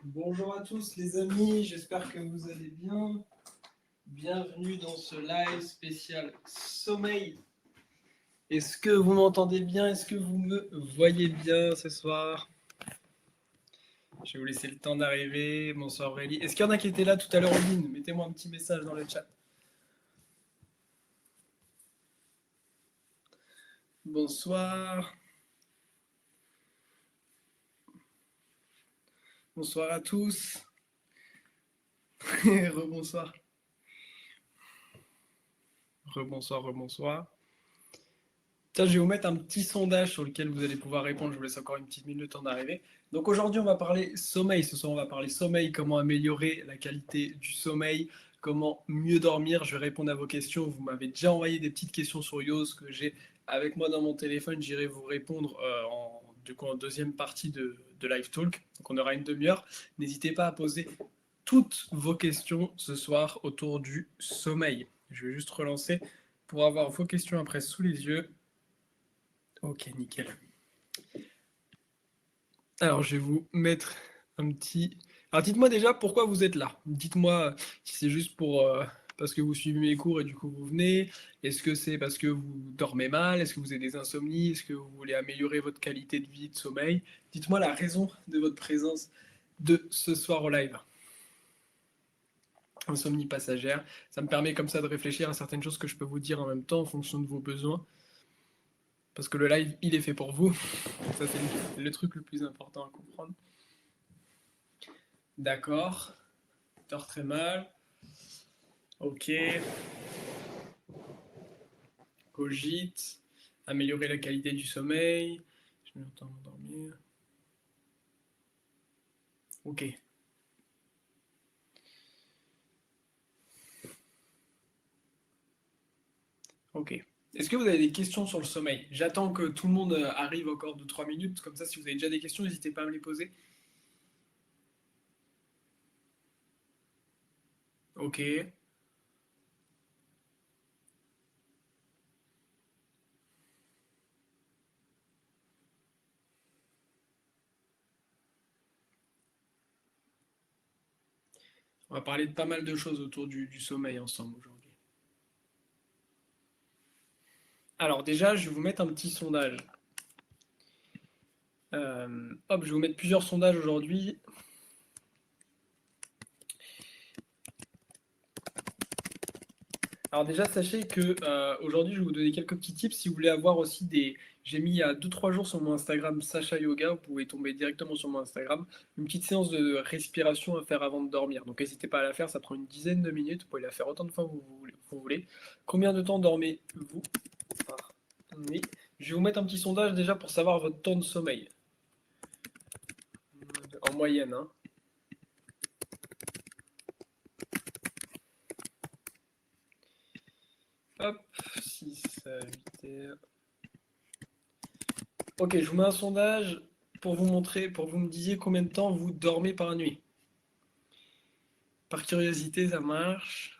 Bonjour à tous les amis, j'espère que vous allez bien. Bienvenue dans ce live spécial sommeil. Est-ce que vous m'entendez bien? Est-ce que vous me voyez bien ce soir? Je vais vous laisser le temps d'arriver. Bonsoir Aurélie. Est-ce qu'il y en a qui étaient là tout à l'heure en ligne? Mettez-moi un petit message dans le chat. Bonsoir. Bonsoir à tous. Rebonsoir. Rebonsoir, rebonsoir. Tiens, je vais vous mettre un petit sondage sur lequel vous allez pouvoir répondre. Je vous laisse encore une petite minute le temps d'arriver. Donc aujourd'hui, on va parler sommeil. Ce soir, on va parler sommeil, comment améliorer la qualité du sommeil, comment mieux dormir. Je vais répondre à vos questions. Vous m'avez déjà envoyé des petites questions sur Yoast que j'ai avec moi dans mon téléphone. J'irai vous répondre en deuxième partie de Live Talk. Donc on aura une demi-heure. N'hésitez pas à poser toutes vos questions ce soir autour du sommeil. Je vais juste relancer pour avoir vos questions après sous les yeux. Ok, nickel. Alors, je vais vous mettre un petit... Alors, dites-moi déjà pourquoi vous êtes là. Dites-moi si c'est juste parce que vous suivez mes cours et du coup vous venez. Est-ce que c'est parce que vous dormez mal? Est-ce que vous avez des insomnies? Est-ce que vous voulez améliorer votre qualité de vie, de sommeil? Dites-moi la raison de votre présence de ce soir au live. Insomnie passagère. Ça me permet comme ça de réfléchir à certaines choses que je peux vous dire en même temps en fonction de vos besoins. Parce que le live, il est fait pour vous. Ça, c'est le truc le plus important à comprendre. D'accord. Dors très mal. Ok. Cogite. Améliorer la qualité du sommeil. Je mets le temps de dormir. Ok. Ok. Est-ce que vous avez des questions sur le sommeil? J'attends que tout le monde arrive encore de 3 minutes. Comme ça, si vous avez déjà des questions, n'hésitez pas à me les poser. Ok. On va parler de pas mal de choses autour du sommeil ensemble aujourd'hui. Alors déjà, je vais vous mettre un petit sondage. Hop, je vais vous mettre plusieurs sondages aujourd'hui. Alors déjà, sachez que aujourd'hui, je vais vous donner quelques petits tips. Si vous voulez avoir aussi des... J'ai mis il y a 2-3 jours sur mon Instagram Sacha Yoga, vous pouvez tomber directement sur mon Instagram, une petite séance de respiration à faire avant de dormir. Donc n'hésitez pas à la faire, ça prend une dizaine de minutes, vous pouvez la faire autant de fois que vous voulez. Combien de temps dormez-vous par nuit? Je vais vous mettre un petit sondage déjà pour savoir votre temps de sommeil. En moyenne, hein. Hop, 6 à 8 heures. Ok, je vous mets un sondage pour vous montrer, pour que vous me disiez combien de temps vous dormez par nuit. Par curiosité, ça marche.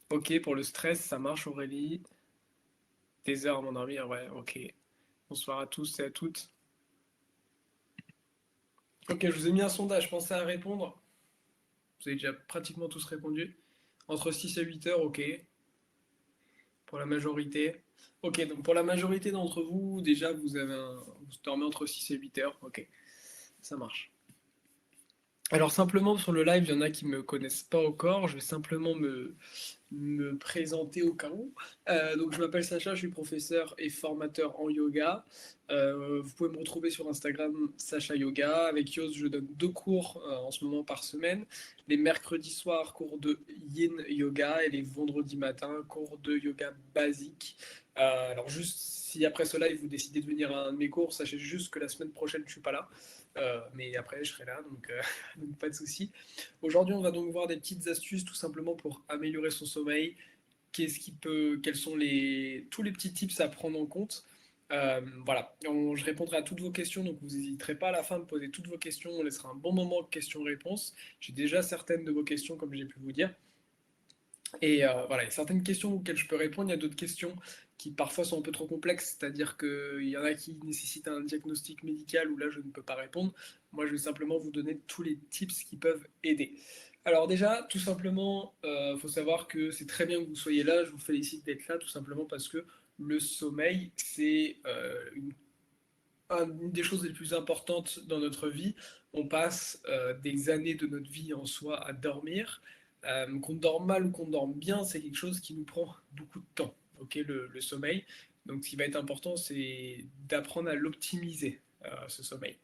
Ok, pour le stress, ça marche Aurélie. Des heures à m'endormir, ouais, ok. Bonsoir à tous et à toutes. Ok, je vous ai mis un sondage, pensez à répondre. Vous avez déjà pratiquement tous répondu. Entre 6 et 8 heures, ok. Pour la majorité. Ok, donc pour la majorité d'entre vous, déjà, vous dormez entre 6 et 8 heures, ok. Ça marche. Alors simplement sur le live, il y en a qui ne me connaissent pas encore. Je vais simplement me présenter au cas où. Donc je m'appelle Sacha, je suis professeur et formateur en yoga. Vous pouvez me retrouver sur Instagram Sacha Yoga. Avec Yoast, je donne 2 cours en ce moment par semaine. Les mercredis soirs, cours de Yin Yoga et les vendredis matins, cours de yoga basique. Alors juste si après ce live vous décidez de venir à un de mes cours, sachez juste que la semaine prochaine je suis pas là. Mais après je serai là, donc pas de souci. Aujourd'hui, on va donc voir des petites astuces tout simplement pour améliorer son sommeil. Quels sont tous les petits tips à prendre en compte. Voilà, je répondrai à toutes vos questions, donc vous n'hésiterez pas à la fin de poser toutes vos questions. On laissera un bon moment de questions-réponses. J'ai déjà certaines de vos questions, comme j'ai pu vous dire. Et voilà, il y a certaines questions auxquelles je peux répondre, il y a d'autres questions qui parfois sont un peu trop complexes, c'est-à-dire qu'il y en a qui nécessitent un diagnostic médical où là je ne peux pas répondre. Moi je vais simplement vous donner tous les tips qui peuvent aider. Alors déjà, tout simplement, faut savoir que c'est très bien que vous soyez là, je vous félicite d'être là, tout simplement parce que le sommeil, c'est une des choses les plus importantes dans notre vie. On passe des années de notre vie en soi à dormir. Qu'on dorme mal ou qu'on dorme bien, c'est quelque chose qui nous prend beaucoup de temps, ok, le sommeil. Donc ce qui va être important, c'est d'apprendre à l'optimiser, ce sommeil.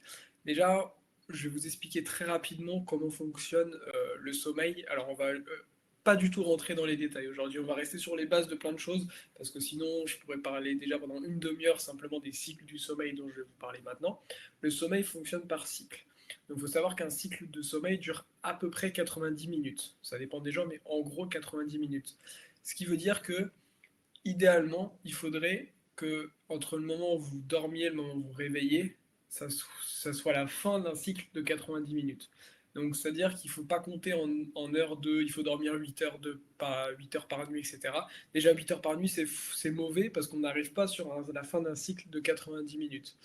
Déjà, je vais vous expliquer très rapidement comment fonctionne le sommeil. Alors on va pas du tout rentrer dans les détails aujourd'hui, on va rester sur les bases de plein de choses, parce que sinon je pourrais parler déjà pendant une demi-heure simplement des cycles du sommeil dont je vais vous parler maintenant. Le sommeil fonctionne par cycle. Donc il faut savoir qu'un cycle de sommeil dure à peu près 90 minutes. Ça dépend des gens, mais en gros 90 minutes. Ce qui veut dire que, idéalement, il faudrait que, entre le moment où vous dormiez et le moment où vous vous réveillez, ça soit la fin d'un cycle de 90 minutes. Donc c'est-à-dire qu'il ne faut pas compter en heures de, il faut dormir 8 heures, pas 8 heures par nuit, etc. Déjà 8 heures par nuit, c'est mauvais parce qu'on n'arrive pas sur la fin d'un cycle de 90 minutes.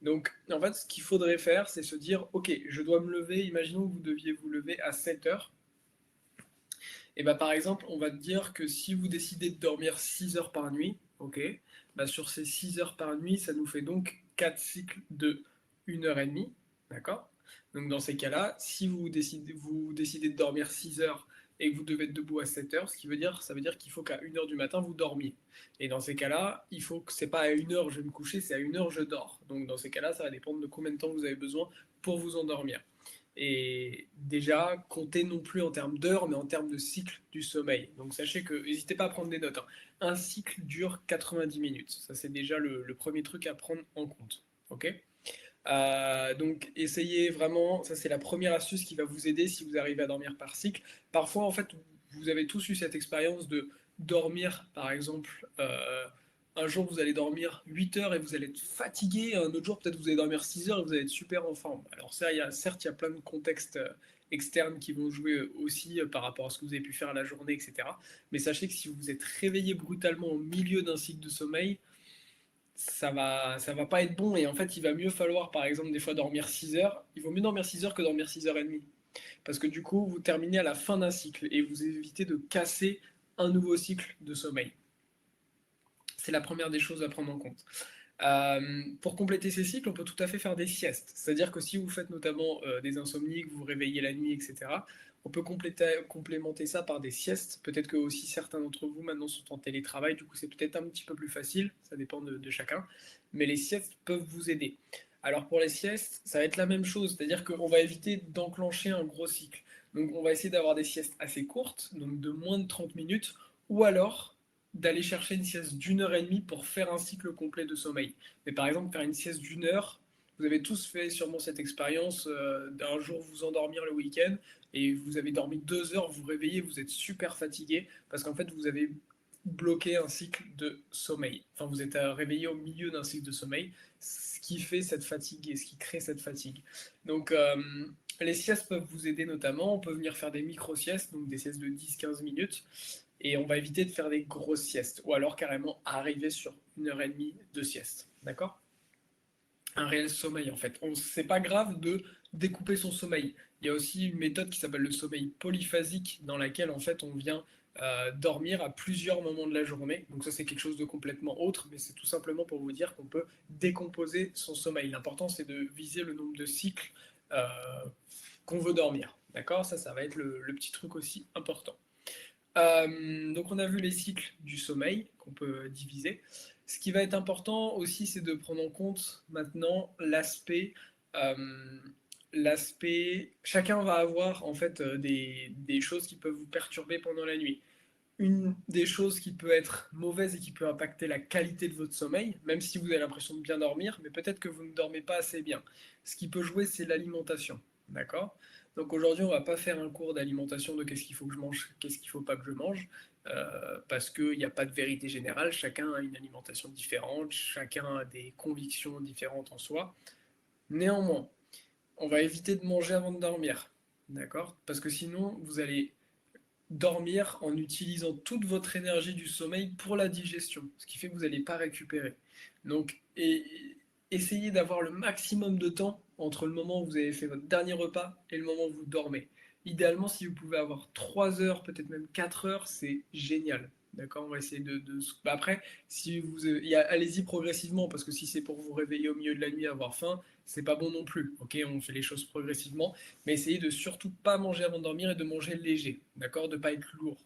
Donc en fait, ce qu'il faudrait faire, c'est se dire, ok, je dois me lever, imaginons que vous deviez vous lever à 7 heures. Et bah par exemple, on va te dire que si vous décidez de dormir 6 heures par nuit, ok, bah sur ces 6 heures par nuit, ça nous fait donc 4 cycles de 1 heure et demie, d'accord? Donc dans ces cas-là, si vous décidez de dormir 6 heures et que vous devez être debout à 7 heures, ça veut dire qu'il faut qu'à 1 heure du matin, vous dormiez. Et dans ces cas-là, il faut que c'est pas à 1 heure je vais me coucher, c'est à 1 heure je dors. Donc dans ces cas-là, ça va dépendre de combien de temps vous avez besoin pour vous endormir. Et déjà, comptez non plus en termes d'heures, mais en termes de cycle du sommeil. Donc sachez que, n'hésitez pas à prendre des notes, hein. Un cycle dure 90 minutes. Ça, c'est déjà le premier truc à prendre en compte. Ok. Donc essayez vraiment, ça c'est la première astuce qui va vous aider si vous arrivez à dormir par cycle. Parfois, en fait, vous avez tous eu cette expérience de dormir, par exemple, un jour vous allez dormir 8 heures et vous allez être fatigué, un autre jour peut-être vous allez dormir 6 heures et vous allez être super en forme. Alors ça, certes, il y a plein de contextes externes qui vont jouer aussi par rapport à ce que vous avez pu faire la journée, etc. Mais sachez que si vous vous êtes réveillé brutalement au milieu d'un cycle de sommeil, ça va pas être bon, et en fait il va mieux falloir par exemple des fois dormir 6 heures. Il vaut mieux dormir 6 heures que dormir 6 heures et demie, parce que du coup vous terminez à la fin d'un cycle et vous évitez de casser un nouveau cycle de sommeil. C'est la première des choses à prendre en compte. Pour compléter ces cycles, on peut tout à fait faire des siestes. C'est-à-dire que si vous faites notamment des insomnies, que vous vous réveillez la nuit, etc., on peut complémenter ça par des siestes. Peut-être que aussi certains d'entre vous maintenant sont en télétravail, du coup c'est peut-être un petit peu plus facile, ça dépend de chacun. Mais les siestes peuvent vous aider. Alors pour les siestes, ça va être la même chose, c'est-à-dire qu'on va éviter d'enclencher un gros cycle. Donc on va essayer d'avoir des siestes assez courtes, donc de moins de 30 minutes, ou alors d'aller chercher une sieste d'1 heure et demie pour faire un cycle complet de sommeil. Mais par exemple, faire une sieste d'1 heure, vous avez tous fait sûrement cette expérience d'un jour vous endormir le week-end et vous avez dormi 2 heures, vous vous réveillez, vous êtes super fatigué parce qu'en fait vous avez bloqué un cycle de sommeil. Enfin, vous êtes réveillé au milieu d'un cycle de sommeil, ce qui fait cette fatigue et ce qui crée cette fatigue. Donc, les siestes peuvent vous aider notamment. On peut venir faire des micro-siestes, donc des siestes de 10-15 minutes, et on va éviter de faire des grosses siestes, ou alors carrément arriver sur 1 heure et demie de sieste. D'accord? Un réel sommeil en fait. C'est pas grave de découper son sommeil. Il y a aussi une méthode qui s'appelle le sommeil polyphasique dans laquelle en fait on vient dormir à plusieurs moments de la journée. Donc ça c'est quelque chose de complètement autre, mais c'est tout simplement pour vous dire qu'on peut décomposer son sommeil. L'important c'est de viser le nombre de cycles euh, qu'on veut dormir. D'accord? Ça va être le petit truc aussi important. Donc on a vu les cycles du sommeil qu'on peut diviser. Ce qui va être important aussi, c'est de prendre en compte maintenant euh, l'aspect. Chacun va avoir en fait des choses qui peuvent vous perturber pendant la nuit. Une des choses qui peut être mauvaise et qui peut impacter la qualité de votre sommeil, même si vous avez l'impression de bien dormir, mais peut-être que vous ne dormez pas assez bien. Ce qui peut jouer, c'est l'alimentation. D'accord? Donc aujourd'hui, on va pas faire un cours d'alimentation de qu'est-ce qu'il faut que je mange, qu'est-ce qu'il faut pas que je mange, parce qu'il n'y a pas de vérité générale, chacun a une alimentation différente, chacun a des convictions différentes en soi. Néanmoins, on va éviter de manger avant de dormir. D'accord? Parce que sinon, vous allez dormir en utilisant toute votre énergie du sommeil pour la digestion, ce qui fait que vous n'allez pas récupérer. Donc, essayez d'avoir le maximum de temps entre le moment où vous avez fait votre dernier repas et le moment où vous dormez. Idéalement, si vous pouvez avoir 3 heures, peut-être même 4 heures, c'est génial. D'accord. On va essayer Après, si vous, allez-y progressivement, parce que si c'est pour vous réveiller au milieu de la nuit, avoir faim, c'est pas bon non plus. Ok, on fait les choses progressivement, mais essayez de surtout pas manger avant de dormir et de manger léger. D'accord, de pas être lourd.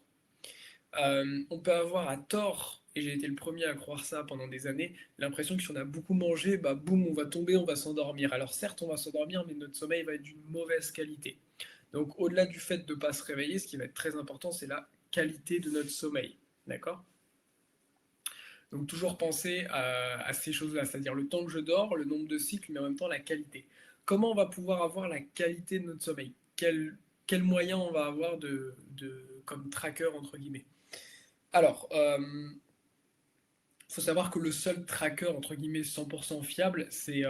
On peut avoir à tort, et j'ai été le premier à croire ça pendant des années, l'impression que si on a beaucoup mangé, bah boum, on va tomber, on va s'endormir. Alors certes, on va s'endormir, mais notre sommeil va être d'une mauvaise qualité. Donc au-delà du fait de ne pas se réveiller, ce qui va être très important, c'est la qualité de notre sommeil. D'accord. Donc toujours penser à ces choses-là, c'est-à-dire le temps que je dors, le nombre de cycles, mais en même temps la qualité. Comment on va pouvoir avoir la qualité de notre sommeil? Quel moyen on va avoir comme tracker, entre guillemets? Alors, faut savoir que le seul tracker, entre guillemets, 100% fiable, c'est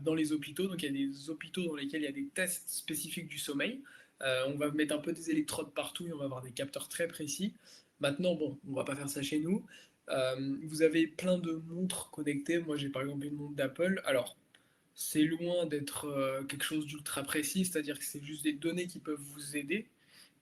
dans les hôpitaux. Donc il y a des hôpitaux dans lesquels il y a des tests spécifiques du sommeil. On va mettre un peu des électrodes partout et on va avoir des capteurs très précis. Maintenant, bon, on va pas faire ça chez nous. Vous avez plein de montres connectées. Moi, j'ai par exemple une montre d'Apple. Alors, c'est loin d'être quelque chose d'ultra précis, c'est-à-dire que c'est juste des données qui peuvent vous aider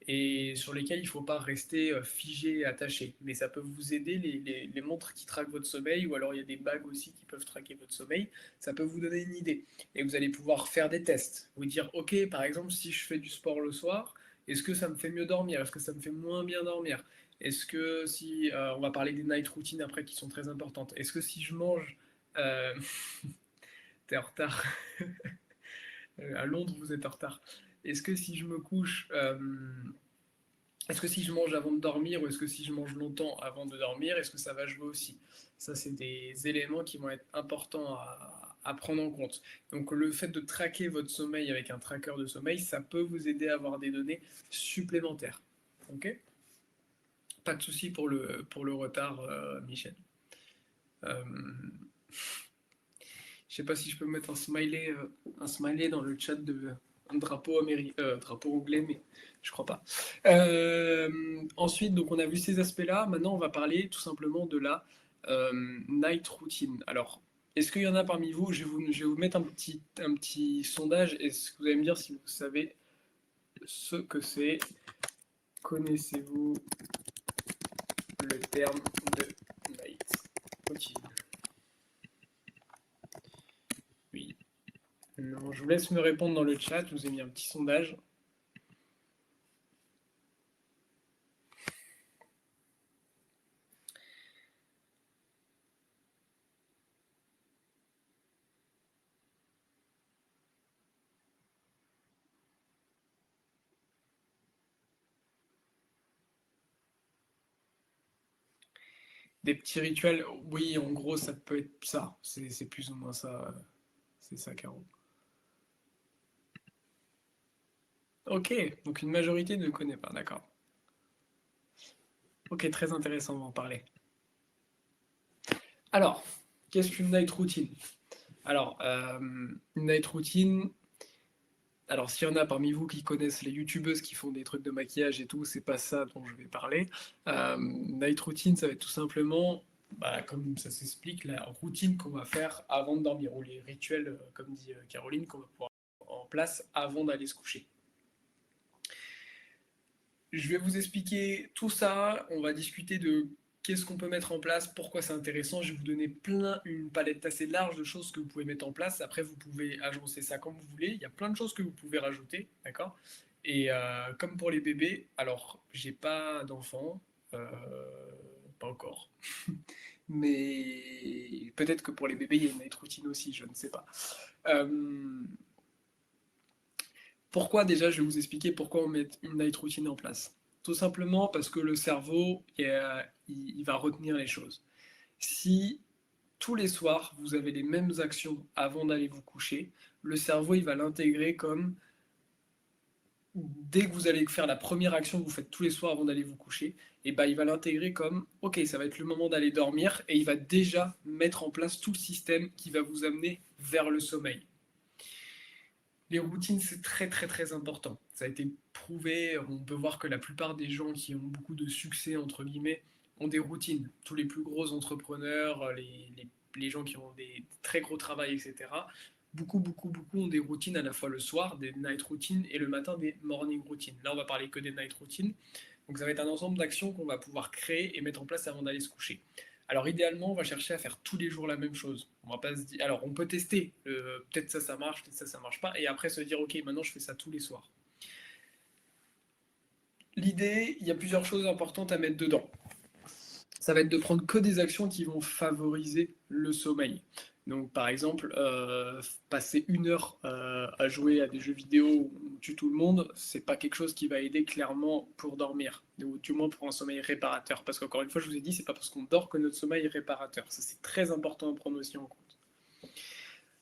et sur lesquels il ne faut pas rester figé et attaché. Mais ça peut vous aider, les montres qui traquent votre sommeil, ou alors il y a des bagues aussi qui peuvent traquer votre sommeil, ça peut vous donner une idée. Et vous allez pouvoir faire des tests, vous dire, ok, par exemple, si je fais du sport le soir, est-ce que ça me fait mieux dormir? Est-ce que ça me fait moins bien dormir? Est-ce que si, on va parler des night routines après qui sont très importantes, est-ce que si je mange... Euh, T'es en retard. À Londres, vous êtes en retard. Est-ce que si je me couche... est-ce que si je mange avant de dormir ou est-ce que si je mange longtemps avant de dormir, est-ce que ça va jouer aussi? Ça, c'est des éléments qui vont être importants à prendre en compte. Donc le fait de traquer votre sommeil avec un tracker de sommeil, ça peut vous aider à avoir des données supplémentaires. Ok. Pas de souci pour le retard, Michel. Euh, je sais pas si je peux mettre un smiley dans le chat de un drapeau drapeau anglais, mais je crois pas. Ensuite, donc on a vu ces aspects-là. Maintenant, on va parler tout simplement de la night routine. Alors, est-ce qu'il y en a parmi vous? Je vais vous mettre un petit sondage. Est-ce que vous allez me dire si vous savez ce que c'est? Connaissez-vous le terme de night routine? Oui. Non, je vous laisse me répondre dans le chat. Je vous ai mis un petit sondage. Des petits rituels, oui, en gros, ça peut être ça. C'est plus ou moins ça. C'est ça, Caro. Ok, donc une majorité ne connaît pas, d'accord. Ok, très intéressant, on va en parler. Alors, qu'est-ce qu'une night routine? Alors, une night routine, alors s'il y en a parmi vous qui connaissent les youtubeuses qui font des trucs de maquillage et tout, c'est pas ça dont je vais parler. Night routine, ça va être tout simplement, bah, comme ça s'explique, la routine qu'on va faire avant de dormir, ou les rituels, comme dit Caroline, qu'on va pouvoir mettre en place avant d'aller se coucher. Je vais vous expliquer tout ça. On va discuter de qu'est-ce qu'on peut mettre en place, pourquoi c'est intéressant. Je vais vous donner une palette assez large de choses que vous pouvez mettre en place. Après, vous pouvez agencer ça comme vous voulez. Il y a plein de choses que vous pouvez rajouter, d'accord? Et comme pour les bébés, alors j'ai pas d'enfant, euh, pas encore. Mais peut-être que pour les bébés, il y a une night routine aussi, je ne sais pas. Euh, Pourquoi déjà, je vais vous expliquer pourquoi on met une night routine en place. Tout simplement parce que le cerveau, il va retenir les choses. Si tous les soirs, vous avez les mêmes actions avant d'aller vous coucher, le cerveau, il va l'intégrer comme dès que vous allez faire la première action que vous faites tous les soirs avant d'aller vous coucher, et ben, il va l'intégrer comme ok, ça va être le moment d'aller dormir et il va déjà mettre en place tout le système qui va vous amener vers le sommeil. Les routines, c'est très très très important. Ça a été prouvé, on peut voir que la plupart des gens qui ont beaucoup de succès, entre guillemets, ont des routines. Tous les plus gros entrepreneurs, les gens qui ont des très gros travails, etc. Beaucoup ont des routines à la fois le soir, des night routines, et le matin, des morning routines. Là, on va parler que des night routines. Donc ça va être un ensemble d'actions qu'on va pouvoir créer et mettre en place avant d'aller se coucher. Alors idéalement, on va chercher à faire tous les jours la même chose. On va pas se dire. Alors on peut tester. Peut-être ça marche, peut-être ça marche pas, et après se dire ok, maintenant je fais ça tous les soirs. L'idée, il y a plusieurs choses importantes à mettre dedans. Ça va être de prendre que des actions qui vont favoriser le sommeil. Donc par exemple, passer 1 heure à jouer à des jeux vidéo où on tue tout le monde, c'est pas quelque chose qui va aider clairement pour dormir, ou du moins pour un sommeil réparateur. Parce qu'encore une fois, je vous ai dit, c'est pas parce qu'on dort que notre sommeil est réparateur. Ça c'est très important à prendre aussi en compte.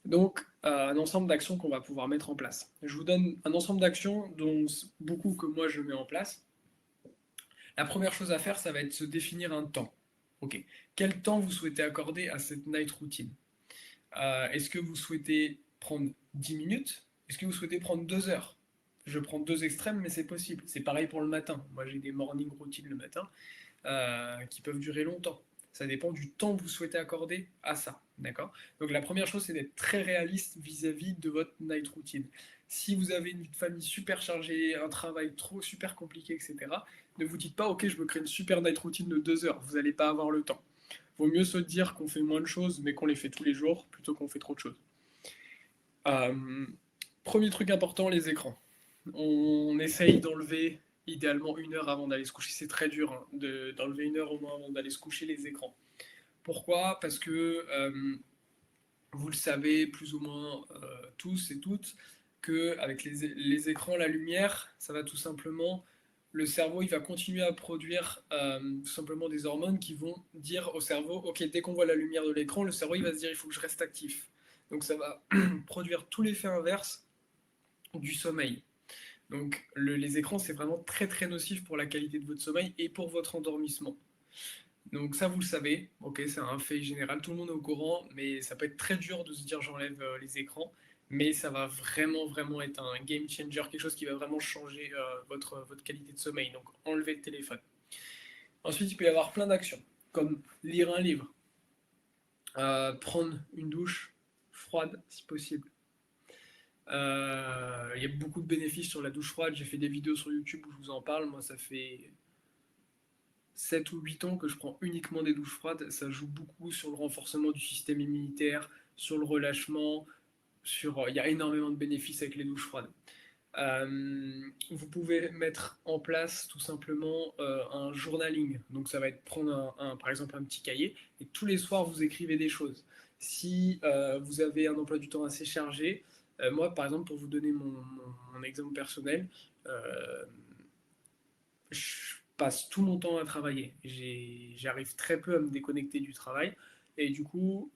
Donc un ensemble d'actions qu'on va pouvoir mettre en place. Je vous donne un ensemble d'actions dont beaucoup que moi je mets en place. La première chose à faire, ça va être se définir un temps. Ok, quel temps vous souhaitez accorder à cette night routine? Est-ce que vous souhaitez prendre 10 minutes? Est-ce que vous souhaitez prendre 2 heures? Je prends deux extrêmes, mais c'est possible. C'est pareil pour le matin. Moi, j'ai des morning routines le matin qui peuvent durer longtemps. Ça dépend du temps que vous souhaitez accorder à ça. D'accord? Donc, la première chose, c'est d'être très réaliste vis-à-vis de votre night routine. Si vous avez une vie de famille super chargée, un travail trop super compliqué, etc., ne vous dites pas, ok, je me crée une super night routine de 2 heures. Vous n'allez pas avoir le temps. Vaut mieux se dire qu'on fait moins de choses, mais qu'on les fait tous les jours, plutôt qu'on fait trop de choses. Euh, Premier truc important, les écrans. On essaye d'enlever idéalement 1 heure avant d'aller se coucher. C'est très dur hein, d'enlever 1 heure au moins avant d'aller se coucher les écrans. Pourquoi? Parce que vous le savez plus ou moins tous et toutes, qu'avec les écrans, la lumière, ça va tout simplement, le cerveau, il va continuer à produire tout simplement des hormones qui vont dire au cerveau, ok, dès qu'on voit la lumière de l'écran, le cerveau, il va se dire, il faut que je reste actif. Donc ça va produire tout l'effet inverse du sommeil. Donc les écrans, c'est vraiment très très nocif pour la qualité de votre sommeil et pour votre endormissement. Donc ça, vous le savez, ok, c'est un fait général, tout le monde est au courant, mais ça peut être très dur de se dire j'enlève les écrans, mais ça va vraiment être un game changer, quelque chose qui va vraiment changer votre qualité de sommeil, donc enlevez le téléphone. Ensuite, il peut y avoir plein d'actions, comme lire un livre, prendre une douche froide si possible. Il y a beaucoup de bénéfices sur la douche froide, j'ai fait des vidéos sur YouTube où je vous en parle, moi ça fait 7 ou 8 ans que je prends uniquement des douches froides. Ça joue beaucoup sur le renforcement du système immunitaire, sur le relâchement, il y a énormément de bénéfices avec les douches froides. Vous pouvez mettre en place tout simplement un journaling. Donc ça va être prendre par exemple un petit cahier et tous les soirs vous écrivez des choses. Si vous avez un emploi du temps assez chargé, moi par exemple pour vous donner mon exemple personnel, je passe tout mon temps à travailler. J'arrive très peu à me déconnecter du travail. Et du coup,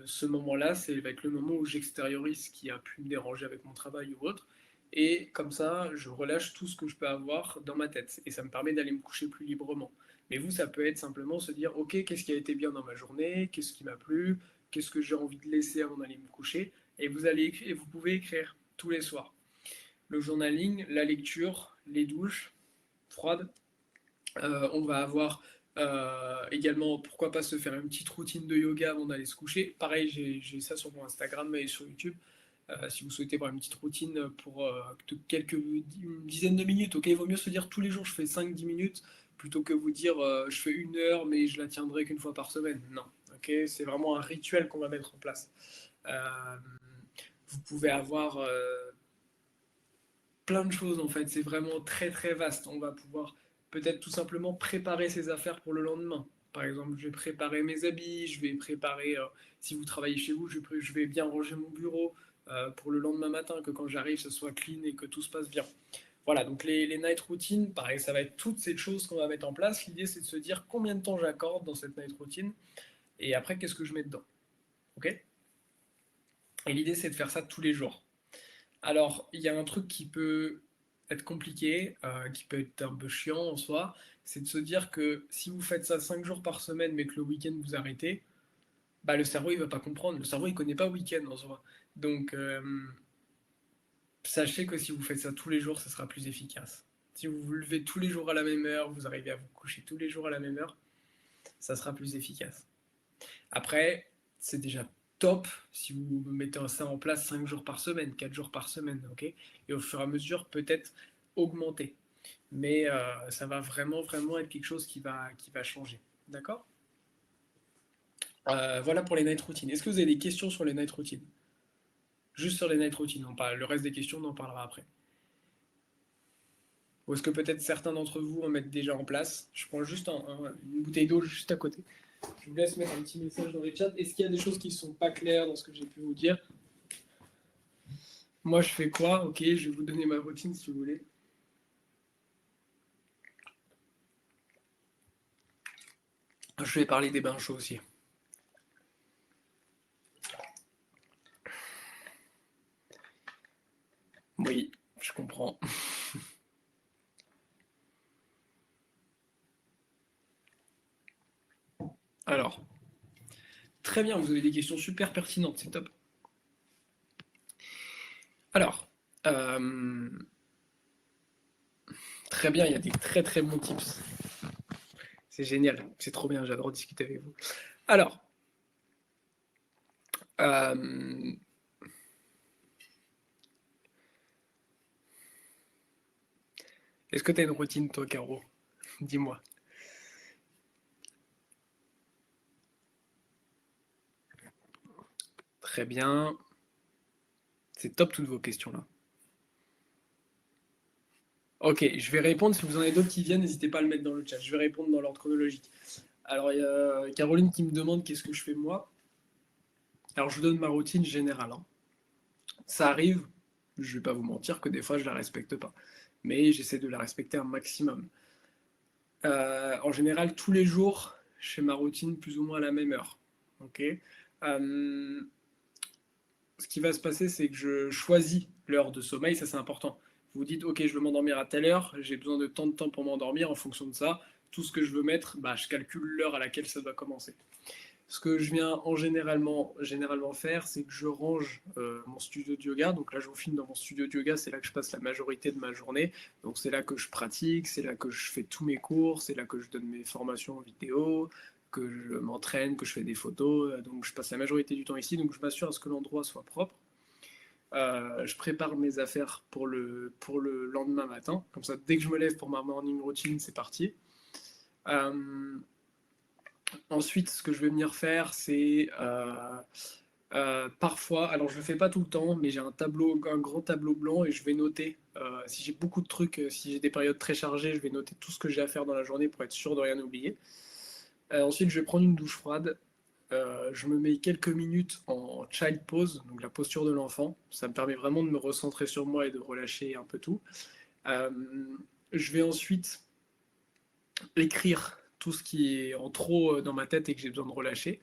ce moment-là, c'est va être le moment où j'extériorise ce qui a pu me déranger avec mon travail ou autre. Et comme ça, je relâche tout ce que je peux avoir dans ma tête. Et ça me permet d'aller me coucher plus librement. Mais vous, ça peut être simplement se dire, ok, qu'est-ce qui a été bien dans ma journée? Qu'est-ce qui m'a plu? Qu'est-ce que j'ai envie de laisser avant d'aller me coucher? Et vous pouvez écrire tous les soirs. Le journaling, la lecture, les douches, froide. On va avoir également, pourquoi pas se faire une petite routine de yoga avant d'aller se coucher. Pareil, j'ai ça sur mon Instagram et sur YouTube. Si vous souhaitez voir une petite routine pour une dizaine de minutes, ok, il vaut mieux se dire tous les jours je fais 5-10 minutes plutôt que vous dire je fais 1 heure mais je la tiendrai qu'une fois par semaine. Non, ok, c'est vraiment un rituel qu'on va mettre en place. Euh, vous pouvez avoir plein de choses en fait. C'est vraiment très très vaste. On va pouvoir peut-être tout simplement préparer ses affaires pour le lendemain. Par exemple, je vais préparer mes habits, je vais préparer, si vous travaillez chez vous, je vais bien ranger mon bureau pour le lendemain matin, que quand j'arrive, ce soit clean et que tout se passe bien. Voilà, donc les night routines, pareil, ça va être toutes ces choses qu'on va mettre en place. L'idée, c'est de se dire combien de temps j'accorde dans cette night routine et après, qu'est-ce que je mets dedans. Ok? Et l'idée, c'est de faire ça tous les jours. Alors, il y a un truc qui peut être compliqué, qui peut être un peu chiant en soi, c'est de se dire que si vous faites ça 5 jours par semaine, mais que le week-end vous arrêtez, bah, le cerveau il va pas comprendre. Le cerveau il connaît pas week-end en soi. Donc sachez que si vous faites ça tous les jours, ça sera plus efficace. Si vous vous levez tous les jours à la même heure, vous arrivez à vous coucher tous les jours à la même heure, ça sera plus efficace. Après, c'est déjà top si vous mettez ça en place 5 jours par semaine, 4 jours par semaine, ok. Et au fur et à mesure, peut-être augmenter. Mais ça va vraiment, vraiment être quelque chose qui va changer. D'accord. Voilà pour les night routines. Est-ce que vous avez des questions sur les night routines? Juste sur les night routines, le reste des questions, on en parlera après. Ou est-ce que peut-être certains d'entre vous en mettent déjà en place? Je prends juste une bouteille d'eau juste à côté. Je vous laisse mettre un petit message dans les chats. Est-ce qu'il y a des choses qui ne sont pas claires dans ce que j'ai pu vous dire? Moi, je fais quoi? Ok, je vais vous donner ma routine si vous voulez. Je vais parler des bains chauds aussi. Oui, je comprends. Alors, très bien, vous avez des questions super pertinentes, c'est top. Alors, très bien, il y a des très très bons tips. C'est génial, c'est trop bien, j'adore discuter avec vous. Alors, est-ce que tu as une routine, toi, Caro? Dis-moi. Très bien. C'est top toutes vos questions là. Ok, je vais répondre. Si vous en avez d'autres qui viennent, n'hésitez pas à le mettre dans le chat. Je vais répondre dans l'ordre chronologique. Alors, il y a Caroline qui me demande qu'est-ce que je fais moi. Alors, je vous donne ma routine générale, hein. Ça arrive, je vais pas vous mentir, que des fois je la respecte pas. Mais j'essaie de la respecter un maximum. En général, tous les jours, je fais ma routine plus ou moins à la même heure. Ok. Ce qui va se passer, c'est que je choisis l'heure de sommeil, ça c'est important. Vous dites, ok, je veux m'endormir à telle heure, j'ai besoin de tant de temps pour m'endormir. En fonction de ça, tout ce que je veux mettre, bah, je calcule l'heure à laquelle ça doit commencer. Ce que je viens généralement faire, c'est que je range mon studio de yoga. Donc là, je vous filme dans mon studio de yoga, c'est là que je passe la majorité de ma journée. Donc c'est là que je pratique, c'est là que je fais tous mes cours, c'est là que je donne mes formations en vidéo, que je m'entraîne, que je fais des photos. Donc je passe la majorité du temps ici. Donc je m'assure à ce que l'endroit soit propre. Je prépare mes affaires pour le lendemain matin. Comme ça, dès que je me lève pour ma morning routine, c'est parti. Ensuite, ce que je vais venir faire, c'est parfois, alors je ne le fais pas tout le temps, mais j'ai un grand tableau blanc et je vais noter. Si j'ai beaucoup de trucs, si j'ai des périodes très chargées, je vais noter tout ce que j'ai à faire dans la journée pour être sûr de rien oublier. Ensuite, je vais prendre une douche froide. Je me mets quelques minutes en child pose, donc la posture de l'enfant. Ça me permet vraiment de me recentrer sur moi et de relâcher un peu tout. Euh, je vais ensuite écrire tout ce qui est en trop dans ma tête et que j'ai besoin de relâcher.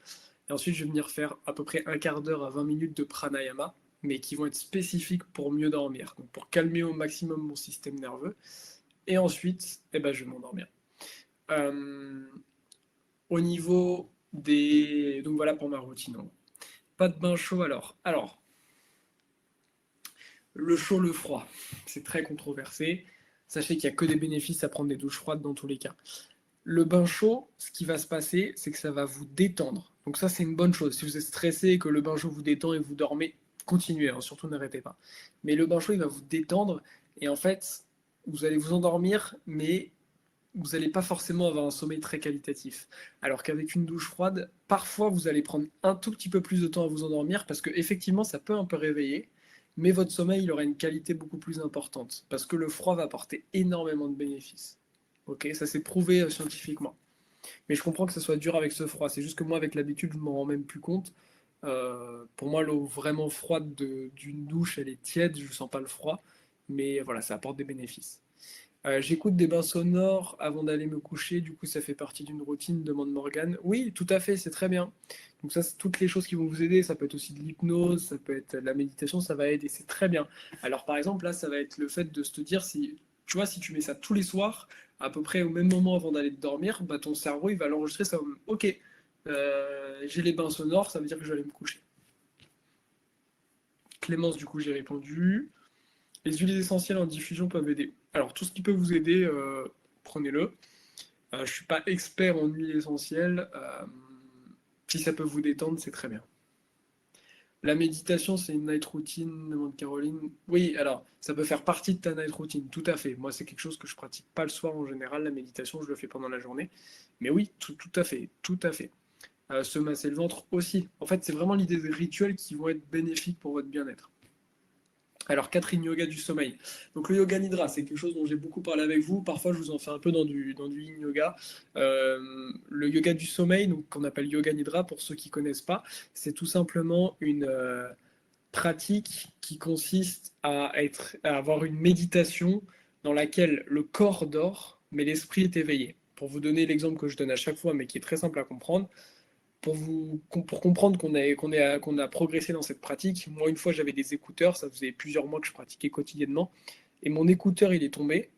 Et ensuite, je vais venir faire à peu près un quart d'heure à 20 minutes de pranayama, mais qui vont être spécifiques pour mieux dormir, donc pour calmer au maximum mon système nerveux. Et ensuite, eh ben, je vais m'endormir. Euh, Au niveau des... Donc voilà pour ma routine. Pas de bain chaud alors. Alors, le chaud, le froid, c'est très controversé. Sachez qu'il n'y a que des bénéfices à prendre des douches froides dans tous les cas. Le bain chaud, ce qui va se passer, c'est que ça va vous détendre. Donc ça, c'est une bonne chose. Si vous êtes stressé et que le bain chaud vous détend et vous dormez, continuez, hein, surtout n'arrêtez pas. Mais le bain chaud, il va vous détendre et en fait, vous allez vous endormir, mais vous n'allez pas forcément avoir un sommeil très qualitatif. Alors qu'avec une douche froide, parfois vous allez prendre un tout petit peu plus de temps à vous endormir parce que effectivement, ça peut un peu réveiller, mais votre sommeil il aura une qualité beaucoup plus importante parce que le froid va apporter énormément de bénéfices. Ok, ça s'est prouvé scientifiquement. Mais je comprends que ça soit dur avec ce froid. C'est juste que moi, avec l'habitude, je m'en rends même plus compte. Pour moi, l'eau vraiment froide d'une douche, elle est tiède, je ne sens pas le froid. Mais voilà, ça apporte des bénéfices. J'écoute des bains sonores avant d'aller me coucher, du coup ça fait partie d'une routine, demande Morgane. Oui, tout à fait, c'est très bien. Donc ça, c'est toutes les choses qui vont vous aider, ça peut être aussi de l'hypnose, ça peut être de la méditation, ça va aider, c'est très bien. Alors par exemple, là, ça va être le fait de se dire, si tu vois, si tu mets ça tous les soirs, à peu près au même moment avant d'aller te dormir, bah, ton cerveau, il va l'enregistrer, ça va, ok, j'ai les bains sonores, ça veut dire que je vais aller me coucher. Clémence, du coup, j'ai répondu. Les huiles essentielles en diffusion peuvent aider. Alors, tout ce qui peut vous aider, prenez-le. Je ne suis pas expert en huiles essentielles. Si ça peut vous détendre, c'est très bien. La méditation, c'est une night routine, demande Caroline. Oui, alors, ça peut faire partie de ta night routine, tout à fait. Moi, c'est quelque chose que je pratique pas le soir en général. La méditation, je le fais pendant la journée. Mais oui, tout à fait, tout à fait. Se masser le ventre aussi. En fait, c'est vraiment l'idée des rituels qui vont être bénéfiques pour votre bien-être. Alors, Catherine, yoga du sommeil. Donc, le yoga nidra, c'est quelque chose dont j'ai beaucoup parlé avec vous. Parfois, je vous en fais un peu dans du yin yoga. Le yoga du sommeil, donc qu'on appelle yoga nidra, pour ceux qui ne connaissent pas, c'est tout simplement une pratique qui consiste à avoir une méditation dans laquelle le corps dort, mais l'esprit est éveillé. Pour vous donner l'exemple que je donne à chaque fois, mais qui est très simple à comprendre, pour comprendre qu'on a progressé dans cette pratique, moi une fois j'avais des écouteurs, ça faisait plusieurs mois que je pratiquais quotidiennement, et mon écouteur il est tombé.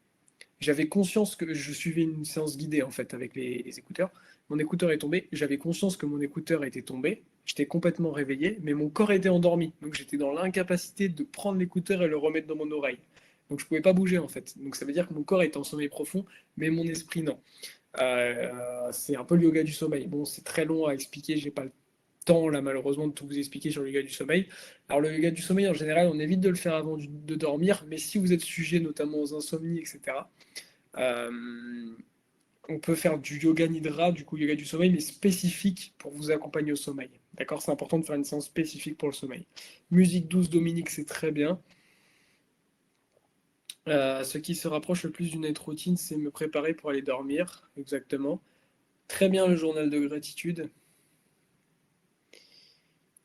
J'avais conscience que je suivais une séance guidée en fait avec les écouteurs. Mon écouteur est tombé, j'avais conscience que mon écouteur était tombé, j'étais complètement réveillé, mais mon corps était endormi. Donc j'étais dans l'incapacité de prendre l'écouteur et le remettre dans mon oreille. Donc je pouvais pas bouger en fait. Donc ça veut dire que mon corps était en sommeil profond, mais mon esprit non. C'est un peu le yoga du sommeil. Bon, c'est très long à expliquer, j'ai pas le temps là malheureusement de tout vous expliquer sur le yoga du sommeil. Alors le yoga du sommeil en général, on évite de le faire avant de dormir, mais si vous êtes sujet notamment aux insomnies, etc., euh, on peut faire du yoga nidra, du coup yoga du sommeil, mais spécifique pour vous accompagner au sommeil. D'accord, c'est important de faire une séance spécifique pour le sommeil. Musique douce, Dominique, c'est très bien. Ce qui se rapproche le plus d'une night routine, c'est me préparer pour aller dormir, exactement. Très bien le journal de gratitude.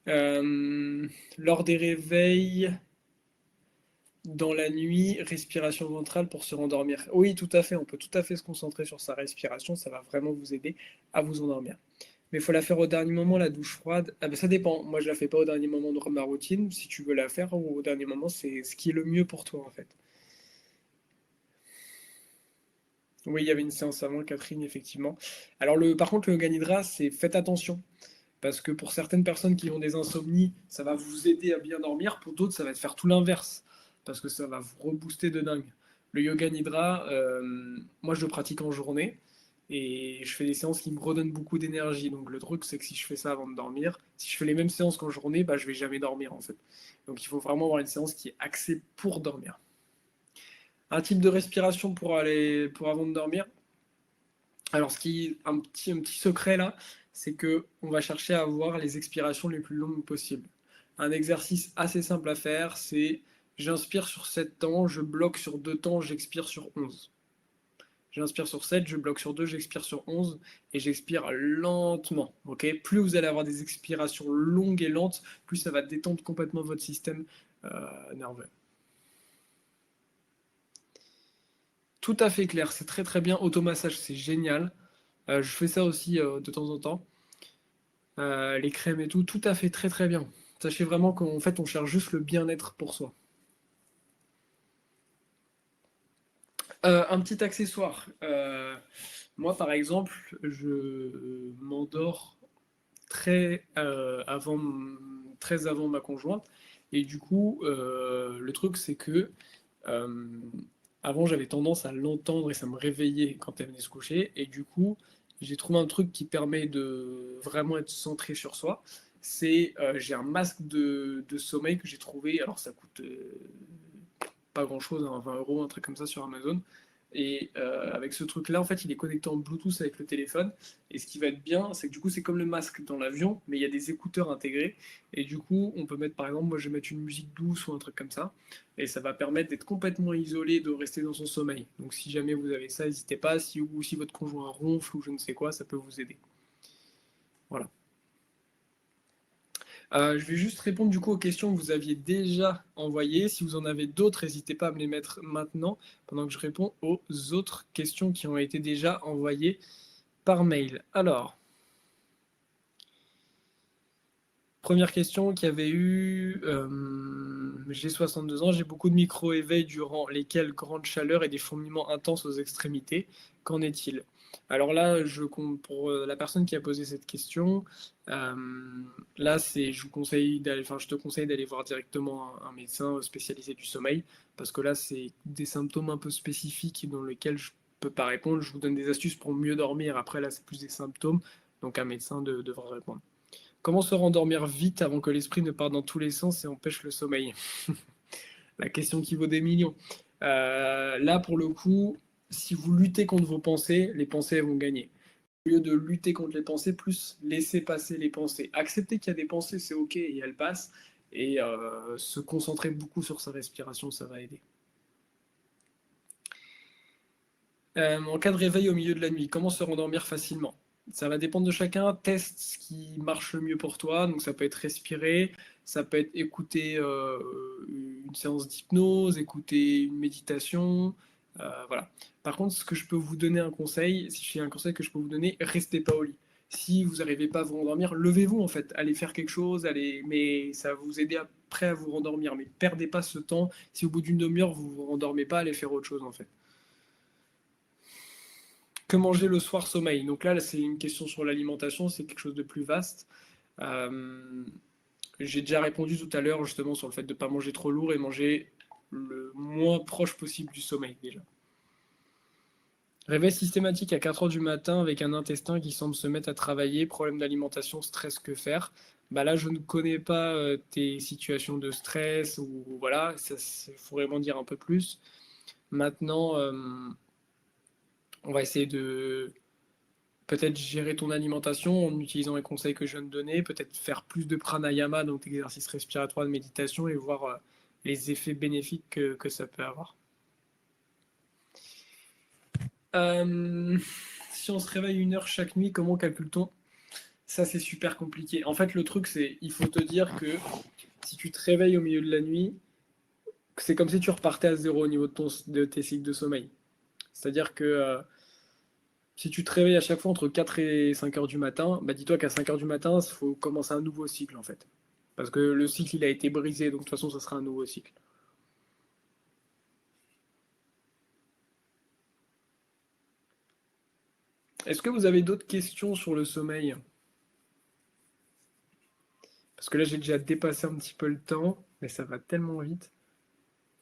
Euh, Lors des réveils, dans la nuit, respiration ventrale pour se rendormir. Oui, tout à fait, on peut tout à fait se concentrer sur sa respiration, ça va vraiment vous aider à vous endormir. Mais il faut la faire au dernier moment, la douche froide. Ah ben, ça dépend. Moi, je la fais pas au dernier moment de ma routine. Si tu veux la faire au dernier moment, c'est ce qui est le mieux pour toi, en fait. Oui, il y avait une séance avant, Catherine, effectivement. Alors, par contre, le yoga nidra, c'est faites attention. Parce que pour certaines personnes qui ont des insomnies, ça va vous aider à bien dormir. Pour d'autres, ça va te faire tout l'inverse. Parce que ça va vous rebooster de dingue. Le yoga nidra, moi, je le pratique en journée. Et je fais des séances qui me redonnent beaucoup d'énergie. Donc le truc, c'est que si je fais ça avant de dormir, si je fais les mêmes séances qu'en journée, bah, je vais jamais dormir en fait. Donc il faut vraiment avoir une séance qui est axée pour dormir. Un type de respiration pour avant de dormir. Alors un petit secret là, c'est que on va chercher à avoir les expirations les plus longues possibles. Un exercice assez simple à faire, c'est j'inspire sur 7 temps, je bloque sur 2 temps, j'expire sur 11. J'inspire sur 7, je bloque sur 2, j'expire sur 11 et j'expire lentement. Ok, plus vous allez avoir des expirations longues et lentes, plus ça va détendre complètement votre système nerveux. Tout à fait clair, c'est très très bien. Automassage, c'est génial. Je fais ça aussi de temps en temps. Les crèmes et tout, tout à fait très très bien. Sachez vraiment qu'en fait, on cherche juste le bien-être pour soi. Un petit accessoire. Moi, par exemple, je m'endors très avant ma conjointe. Et du coup, le truc, c'est que euh, avant, j'avais tendance à l'entendre et ça me réveillait quand elle venait se coucher. Et du coup, j'ai trouvé un truc qui permet de vraiment être centré sur soi. J'ai un masque de sommeil que j'ai trouvé. Alors, ça coûte pas grand-chose, hein, 20 euros, un truc comme ça sur Amazon. Et avec ce truc-là, en fait, il est connecté en Bluetooth avec le téléphone. Et ce qui va être bien, c'est que du coup, c'est comme le masque dans l'avion, mais il y a des écouteurs intégrés. Et du coup, on peut mettre, par exemple, moi, je vais mettre une musique douce ou un truc comme ça. Et ça va permettre d'être complètement isolé, de rester dans son sommeil. Donc, si jamais vous avez ça, n'hésitez pas. Ou si votre conjoint ronfle ou je ne sais quoi, ça peut vous aider. Voilà. Je vais juste répondre du coup aux questions que vous aviez déjà envoyées. Si vous en avez d'autres, n'hésitez pas à me les mettre maintenant pendant que je réponds aux autres questions qui ont été déjà envoyées par mail. Alors, première question qui avait eu j'ai 62 ans, j'ai beaucoup de micro-éveils durant lesquels grande chaleur et des fourmillements intenses aux extrémités. Qu'en est-il? Alors là, pour la personne qui a posé cette question, euh, là, je te conseille d'aller voir directement un médecin spécialisé du sommeil, parce que là, c'est des symptômes un peu spécifiques dans lesquels je peux pas répondre. Je vous donne des astuces pour mieux dormir. Après, là, c'est plus des symptômes, donc un médecin devra répondre. Comment se rendormir vite avant que l'esprit ne parte dans tous les sens et empêche le sommeil? La question qui vaut des millions. Là, pour le coup, si vous luttez contre vos pensées, les pensées elles vont gagner. Au lieu de lutter contre les pensées, plus laisser passer les pensées. Accepter qu'il y a des pensées, c'est ok et elles passent. Et se concentrer beaucoup sur sa respiration, ça va aider. En cas de réveil au milieu de la nuit, comment se rendormir facilement? Ça va dépendre de chacun. Teste ce qui marche le mieux pour toi. Donc ça peut être respirer, ça peut être écouter une séance d'hypnose, écouter une méditation. Voilà. Par contre, ce que je peux vous donner un conseil, si j'ai un conseil que je peux vous donner, restez pas au lit. Si vous n'arrivez pas à vous rendormir, levez-vous en fait, allez faire quelque chose, mais ça va vous aider après à vous rendormir. Mais perdez pas ce temps. Si au bout d'une demi-heure vous vous rendormez pas, allez faire autre chose en fait. Que manger le soir sommeil? Donc là, c'est une question sur l'alimentation, c'est quelque chose de plus vaste. Euh, j'ai déjà répondu tout à l'heure justement sur le fait de ne pas manger trop lourd et manger le moins proche possible du sommeil déjà. Réveil systématique à 4 heures du matin avec un intestin qui semble se mettre à travailler, problème d'alimentation, stress, que faire? Bah là, je ne connais pas tes situations de stress ou voilà, il faudrait m'en dire un peu plus. Maintenant, on va essayer de peut-être gérer ton alimentation en utilisant les conseils que je viens de donner, peut-être faire plus de pranayama, donc exercice respiratoire de méditation, et voir les effets bénéfiques que ça peut avoir. Euh, si on se réveille 1 heure chaque nuit, comment calcule-t-on? Ça, c'est super compliqué. En fait, le truc, c'est il faut te dire que si tu te réveilles au milieu de la nuit, c'est comme si tu repartais à zéro au niveau de tes cycles de sommeil. C'est-à-dire que si tu te réveilles à chaque fois entre 4 et 5 heures du matin, bah dis-toi qu'à 5 heures du matin, il faut commencer un nouveau cycle en fait. Parce que le cycle, il a été brisé, donc de toute façon, ça sera un nouveau cycle. Est-ce que vous avez d'autres questions sur le sommeil? Parce que là, j'ai déjà dépassé un petit peu le temps, mais ça va tellement vite.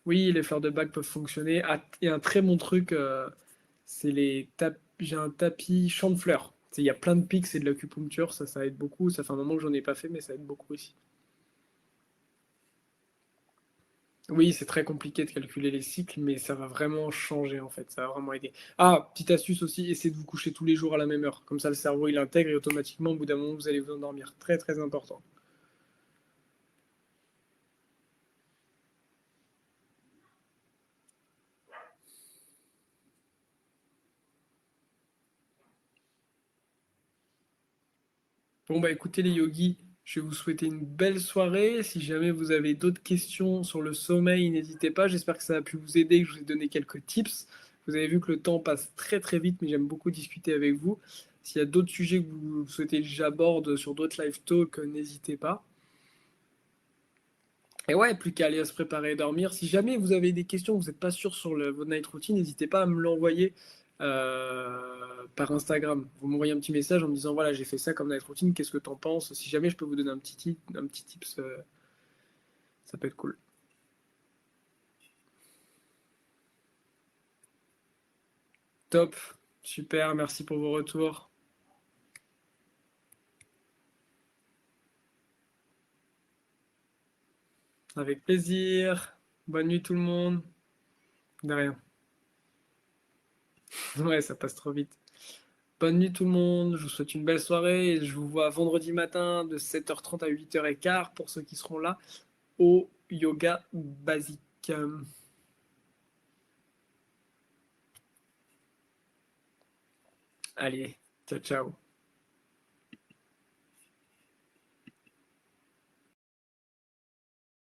Oui, les fleurs de bac peuvent fonctionner. Ah, et un très bon truc, c'est les tapis. J'ai un tapis champ de fleurs. Il y a plein de pics, c'est de l'acupuncture, ça aide beaucoup. Ça fait un moment que j'en ai pas fait, mais ça aide beaucoup aussi. Oui, c'est très compliqué de calculer les cycles, mais ça va vraiment changer en fait, ça va vraiment aider. Ah, petite astuce aussi, essayez de vous coucher tous les jours à la même heure. Comme ça, le cerveau il intègre et automatiquement, au bout d'un moment, vous allez vous endormir. Très très important. Bon bah écoutez les yogis, je vais vous souhaiter une belle soirée. Si jamais vous avez d'autres questions sur le sommeil, n'hésitez pas. J'espère que ça a pu vous aider, que je vous ai donné quelques tips. Vous avez vu que le temps passe très très vite, mais j'aime beaucoup discuter avec vous. S'il y a d'autres sujets que vous souhaitez que j'aborde sur d'autres live talks, n'hésitez pas. Et ouais, plus qu'à aller à se préparer et dormir. Si jamais vous avez des questions, vous n'êtes pas sûr sur votre night routine, n'hésitez pas à me l'envoyer par Instagram. Vous m'envoyez un petit message en me disant voilà, j'ai fait ça comme night routine, qu'est-ce que t'en penses? Si jamais je peux vous donner un petit tips, ça peut être cool. Top, super, merci pour vos retours. Avec plaisir. Bonne nuit tout le monde. De rien. Ouais, ça passe trop vite. Bonne nuit tout le monde, je vous souhaite une belle soirée et je vous vois vendredi matin de 7h30 à 8h15 pour ceux qui seront là au yoga basique. Allez, ciao ciao.